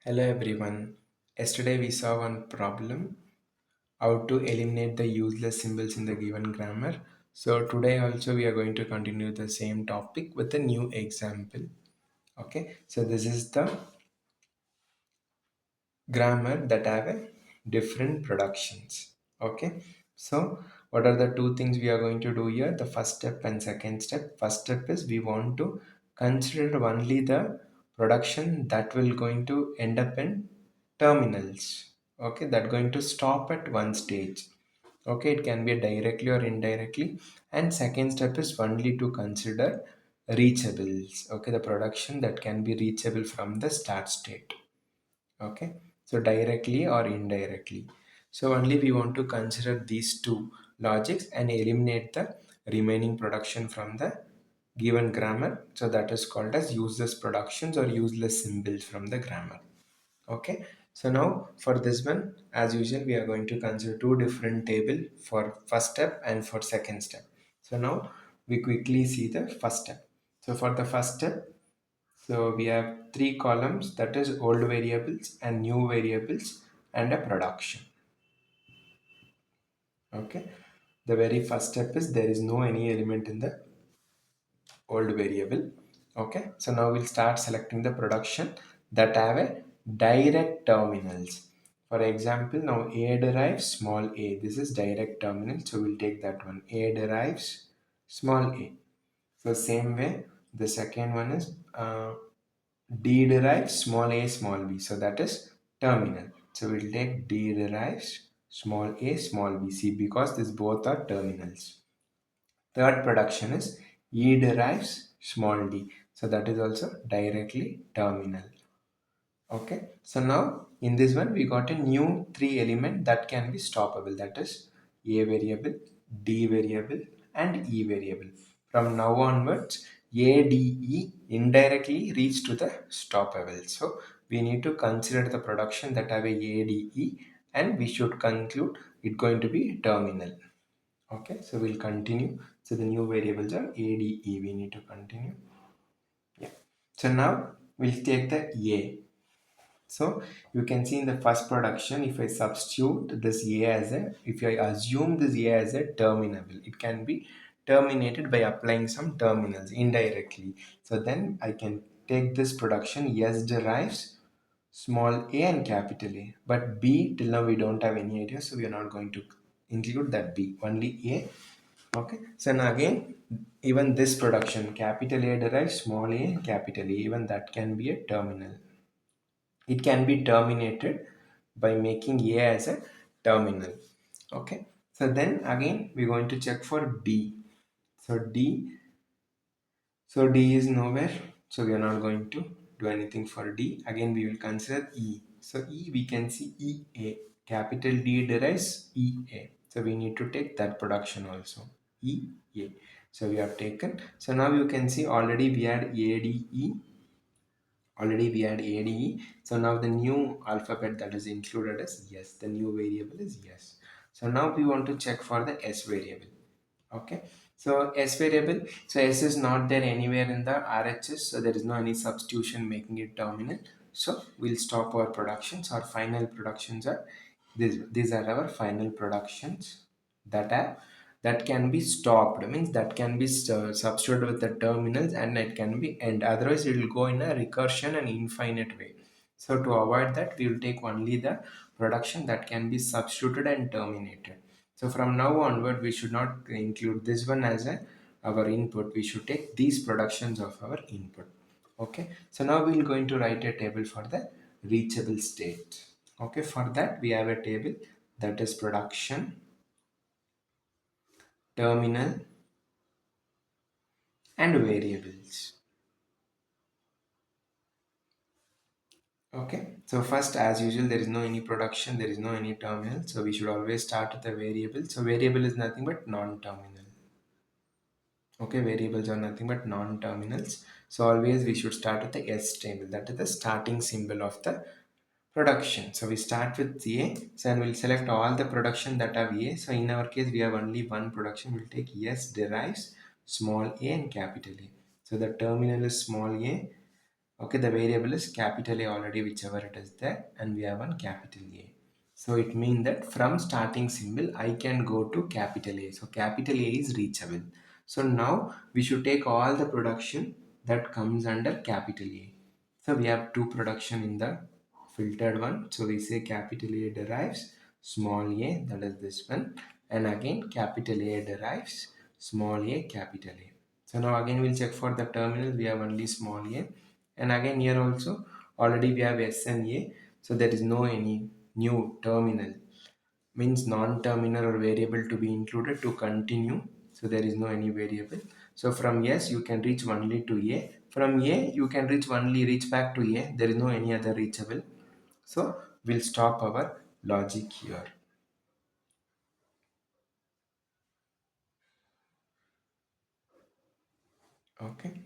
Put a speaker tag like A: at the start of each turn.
A: Hello everyone. Yesterday we saw one problem, how to eliminate the useless symbols in the given grammar. So today also we are going to continue the same topic with a new example. Okay, so this is the grammar that have a different productions. Okay, so what are the two things we are going to do here? The first step and second step. First step is we want to consider only the production that will going to end up in terminals. Okay, that going to stop at one stage. Okay, it can be directly or indirectly. And second step is only to consider reachables. Okay, the production that can be reachable from the start state. Okay, so directly or indirectly. So only we want to consider these two logics and eliminate the remaining production from the given grammar. So that is called as useless productions or useless symbols from the grammar. Okay, so now for this one, as usual, we are going to consider two different table for first step and for second step. So now we quickly see the first step. So for the first step, so we have three columns, that is old variables and new variables and a production. Okay, the very first step is there is no any element in the old variable. Okay, so now we'll start selecting the production that have a direct terminals. For example, now a derives small a. This is direct terminal, so we'll take that one. A derives small a. So same way, the second one is D derives small b. So that is terminal. So we'll take D derives small b. See, because these both are terminals. Third production is E derives small d. So that is also directly terminal. Okay. So now in this one we got a new three element that can be stoppable. That is A variable, D variable and E variable. From now onwards, A, D, E indirectly reach to the stoppable. So we need to consider the production that have a D, E and we should conclude it going to be terminal. Okay, so we'll continue. So the new variables are A, D, E. We need to continue. Yeah. So now we'll take the A. So you can see in the first production, if I substitute this A as a, if I assume this A as a terminable, it can be terminated by applying some terminals indirectly. So then I can take this production S derives small a and capital A. But B, till now we don't have any idea, so we are not going to include that B, only A. Okay, so now again, even this production, capital A derives small a and capital A, even that can be a terminal. It can be terminated by making A as a terminal. Okay, so then again we're going to check for D. So D is nowhere, so we are not going to do anything for D. Again we will consider E. So E, we can see EA. Capital D derives EA. So we need to take that production also. EA. So we have taken. So now you can see already we had ADE. Already we had ADE. So now the new alphabet that is included is yes. The new variable is yes. So now we want to check for the S variable. Okay, so S variable, so S is not there anywhere in the RHS, so there is no any substitution making it terminal. So we'll stop our productions. Our final productions are these are our final productions that are that can be stopped, means that can be substituted with the terminals and it can be end, otherwise it will go in a recursion and infinite way. So to avoid that, we will take only the production that can be substituted and terminated. So from now onward, we should not include this one as our input. We should take these productions of our input. Okay. So now we're going to write a table for the reachable state. Okay. For that, we have a table that is production, terminal, and variables. Okay. So first, as usual, there is no any production, there is no any terminal. So we should always start with a variable. So variable is nothing but non-terminal. Okay, variables are nothing but non-terminals. So always we should start with the S table, that is the starting symbol of the production. So we start with A, so and we'll select all the production that have A. So in our case we have only one production. We'll take S derives small a and capital A. So the terminal is small a Okay, the variable is capital A already, whichever it is there, and we have one capital A. So it means that from starting symbol, I can go to capital A. So capital A is reachable. So now we should take all the production that comes under capital A. So we have two production in the filtered one. So we say capital A derives small a, that is this one, and again capital A derives small a, capital A. So now again we'll check for the terminal. We have only small a, and again here also already we have S and A. So there is no any new terminal, means non-terminal or variable to be included to continue. So there is no any variable. So from S you can reach only to A. From A you can reach back to A. There is no any other reachable. So we'll stop our logic here. Okay.